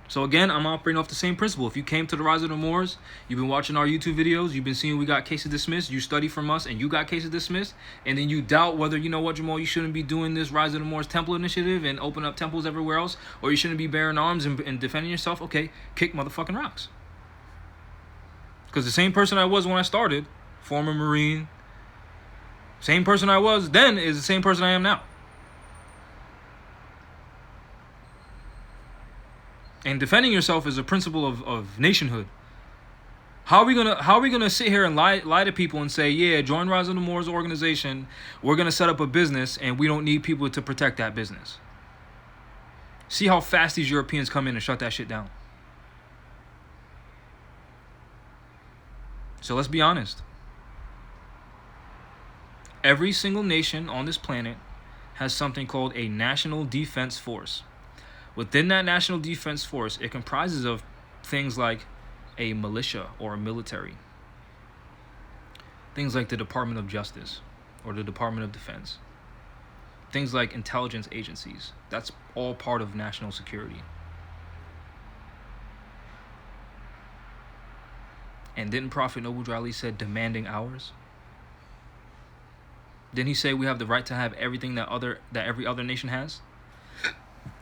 So again, I'm operating off the same principle. If you came to the Rise of the Moors, you've been watching our YouTube videos, you've been seeing we got cases dismissed, you study from us and you got cases dismissed, and then you doubt whether, you know what, Jamal, you shouldn't be doing this Rise of the Moors temple initiative and open up temples everywhere else, or you shouldn't be bearing arms and defending yourself, okay, kick motherfucking rocks. Because the same person I was when I started, former Marine, same person I was then is the same person I am now. And defending yourself is a principle of nationhood. How are we gonna sit here and lie to people and say, yeah, join Rise of the Moors organization, we're gonna set up a business and we don't need people to protect that business? See how fast these Europeans come in and shut that shit down. So let's be honest. Every single nation on this planet has something called a national defense force. Within that national defense force, it comprises of things like a militia or a military. Things like the Department of Justice or the Department of Defense. Things like intelligence agencies. That's all part of national security. And didn't Prophet Noble Ali said demanding ours? Didn't he say we have the right to have everything that every other nation has?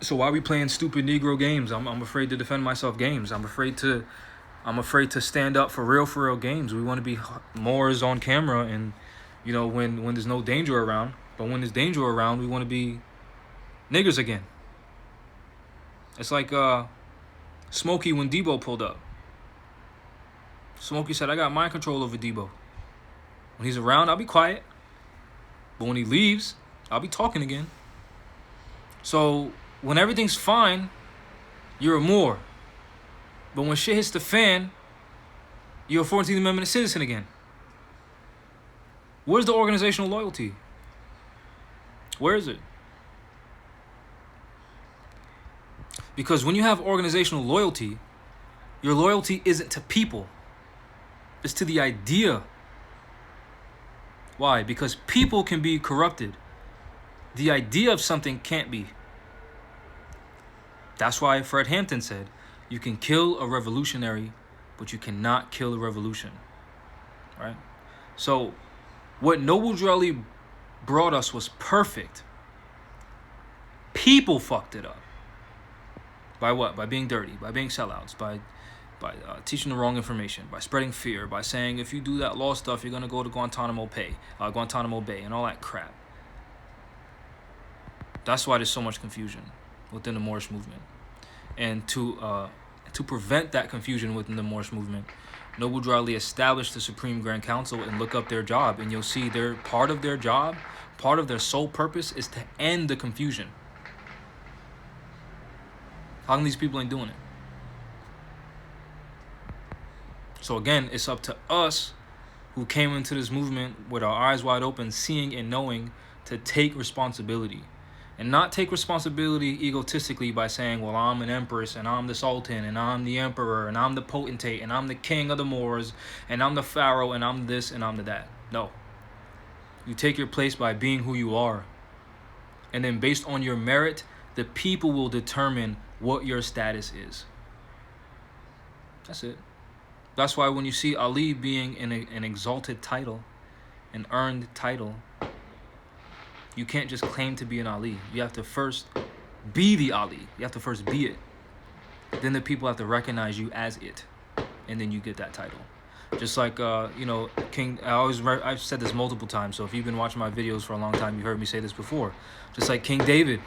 So why are we playing stupid Negro games? I'm afraid to defend myself games. I'm afraid to stand up for real games. We want to be Moors on camera and, you know, when there's no danger around. But when there's danger around, we want to be niggers again. It's like Smokey when Debo pulled up. Smokey said, I got mind control over Debo. When he's around, I'll be quiet. But when he leaves, I'll be talking again. So when everything's fine, you're a Moor. But when shit hits the fan, you're a 14th Amendment citizen again. Where's the organizational loyalty? Where is it? Because when you have organizational loyalty, your loyalty isn't to people. It's to the idea. Why? Because people can be corrupted. The idea of something can't be. That's why Fred Hampton said, you can kill a revolutionary, but you cannot kill a revolution. Right? So, what Noble Drew Ali brought us was perfect. People fucked it up. By what? By being dirty, by being sellouts, by teaching the wrong information, by spreading fear, by saying if you do that law stuff, you're going to go to Guantanamo Bay, and all that crap. That's why there's so much confusion within the Moorish movement. And to prevent that confusion within the Moorish movement, Noble Drew Ali established the Supreme Grand Council and look up their job, and you'll see part of their job, part of their sole purpose is to end the confusion. How come these people ain't doing it? So again, it's up to us who came into this movement with our eyes wide open, seeing and knowing, to take responsibility. And not take responsibility egotistically by saying, well, I'm an empress, and I'm the sultan, and I'm the emperor, and I'm the potentate, and I'm the king of the Moors, and I'm the pharaoh, and I'm this, and I'm the that. No. You take your place by being who you are. And then based on your merit, the people will determine what your status is. That's it. That's why when you see Ali being in an exalted title, an earned title, you can't just claim to be an Ali. You have to first be the Ali. You have to first be it. Then the people have to recognize you as it. and then you get that title. Just like King. I've said this multiple times. So if you've been watching my videos for a long time, you heard me say this before. Just like King David.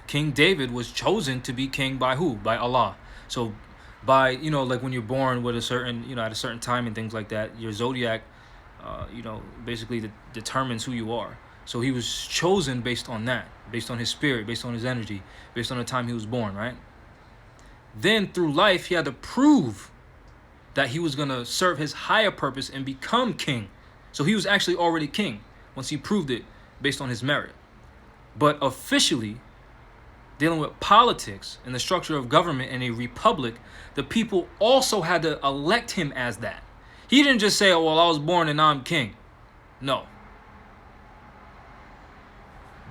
King David was chosen to be king by who? By Allah. So by like when you're born with a certain at a certain time and things like that, your zodiac basically determines who you are. So he was chosen based on that, based on his spirit, based on his energy, based on the time he was born, right? Then through life, he had to prove that he was going to serve his higher purpose and become king. So he was actually already king once he proved it based on his merit. But officially, dealing with politics and the structure of government in a republic, the people also had to elect him as that. He didn't just say, oh, well, I was born and now I'm king. No.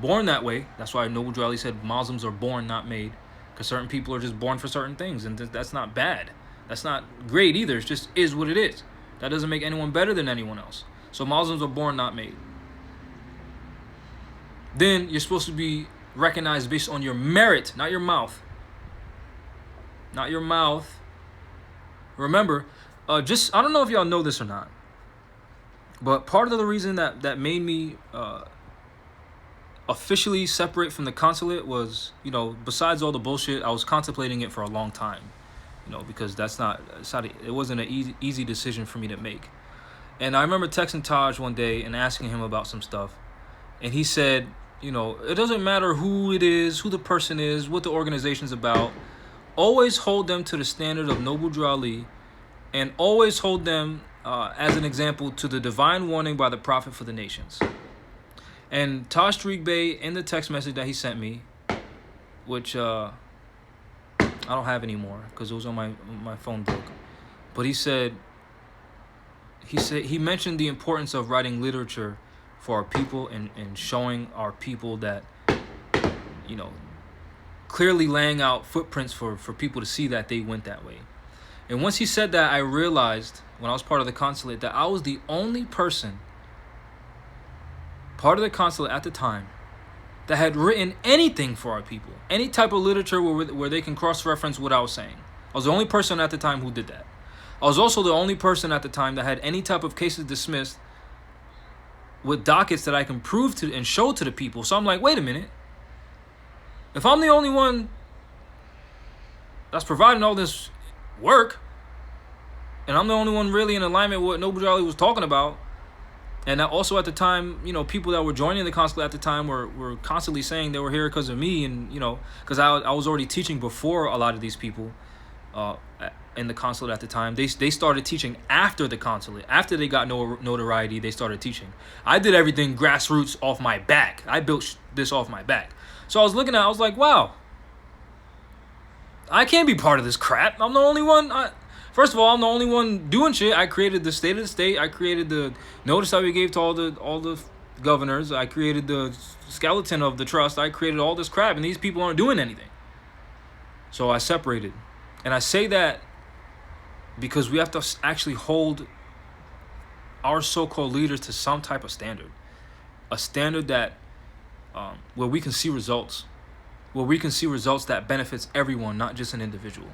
Born that way. That's why Noble Drew Ali said Muslims are born, not made. Because certain people are just born for certain things. And that's not bad. That's not great either. It just is what it is. That doesn't make anyone better than anyone else. So Muslims are born, not made. Then you're supposed to be recognized based on your merit, not your mouth. Not your mouth. Remember, I don't know if y'all know this or not, but part of the reason that made me officially separate from the consulate was, besides all the bullshit, I was contemplating it for a long time, because it wasn't an easy decision for me to make. And I remember texting Taj one day and asking him about some stuff, and he said, it doesn't matter who it is, who the person is, what the organization's about. Always hold them to the standard of Noble Drew Ali, and always hold them as an example to the divine warning by the Prophet for the nations. And Taj Tariq Bey, in the text message that he sent me, which I don't have anymore because it was on my phone book, but he mentioned the importance of writing literature for our people and showing our people that, clearly laying out footprints for people to see that they went that way. And once he said that, I realized when I was part of the consulate that I was the only person part of the consulate at the time that had written anything for our people, any type of literature where they can cross-reference what I was saying. I was the only person at the time who did that. I was also the only person at the time that had any type of cases dismissed with dockets that I can prove to and show to the people. So I'm like, wait a minute. If I'm the only one that's providing all this work, and I'm the only one really in alignment with what Noble Drew Ali was talking about, and also at the time, people that were joining the consulate at the time were constantly saying they were here because of me, and because I was already teaching before a lot of these people in the consulate at the time. They started teaching after the consulate. After they got notoriety, they started teaching. I did everything grassroots off my back. I built this off my back. So I was like, wow, I can't be part of this crap. I'm the only one. First of all, I'm the only one doing shit. I created the state of the state. I created the notice that we gave to all the governors. I created the skeleton of the trust. I created all this crap, and these people aren't doing anything. So I separated. And I say that because we have to actually hold our so-called leaders to some type of standard. A standard that where we can see results. Where we can see results that benefits everyone, not just an individual.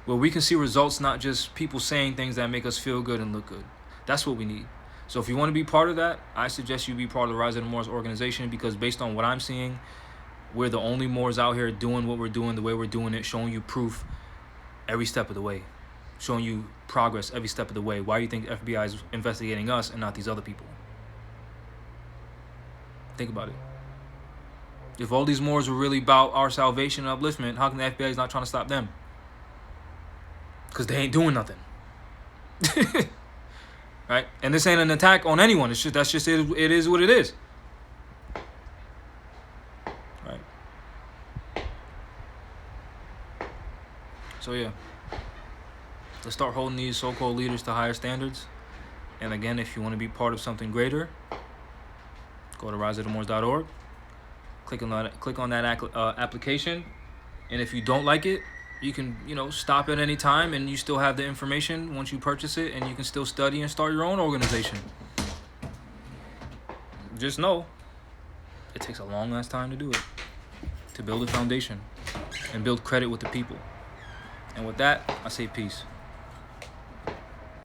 Where we can see results, not just people saying things that make us feel good and look good. That's what we need. So if you want to be part of that, I suggest you be part of the Rise of the Moors organization, because based on what I'm seeing, we're the only Moors out here doing what we're doing, the way we're doing it, showing you proof every step of the way, showing you progress every step of the way. Why do you think the FBI is investigating us and not these other people? Think about it. If all these Moors were really about our salvation and upliftment, how come the FBI is not trying to stop them? Because they ain't doing nothing. Right? And this ain't an attack on anyone. It is what it is. Right? So yeah. Let's start holding these so-called leaders to higher standards. And again, if you want to be part of something greater, go to riseofthemoors.org. Click on that application. And if you don't like it, you can, stop at any time, and you still have the information once you purchase it, and you can still study and start your own organization. Just know, it takes a long ass time to do it, to build a foundation and build credit with the people. And with that, I say peace.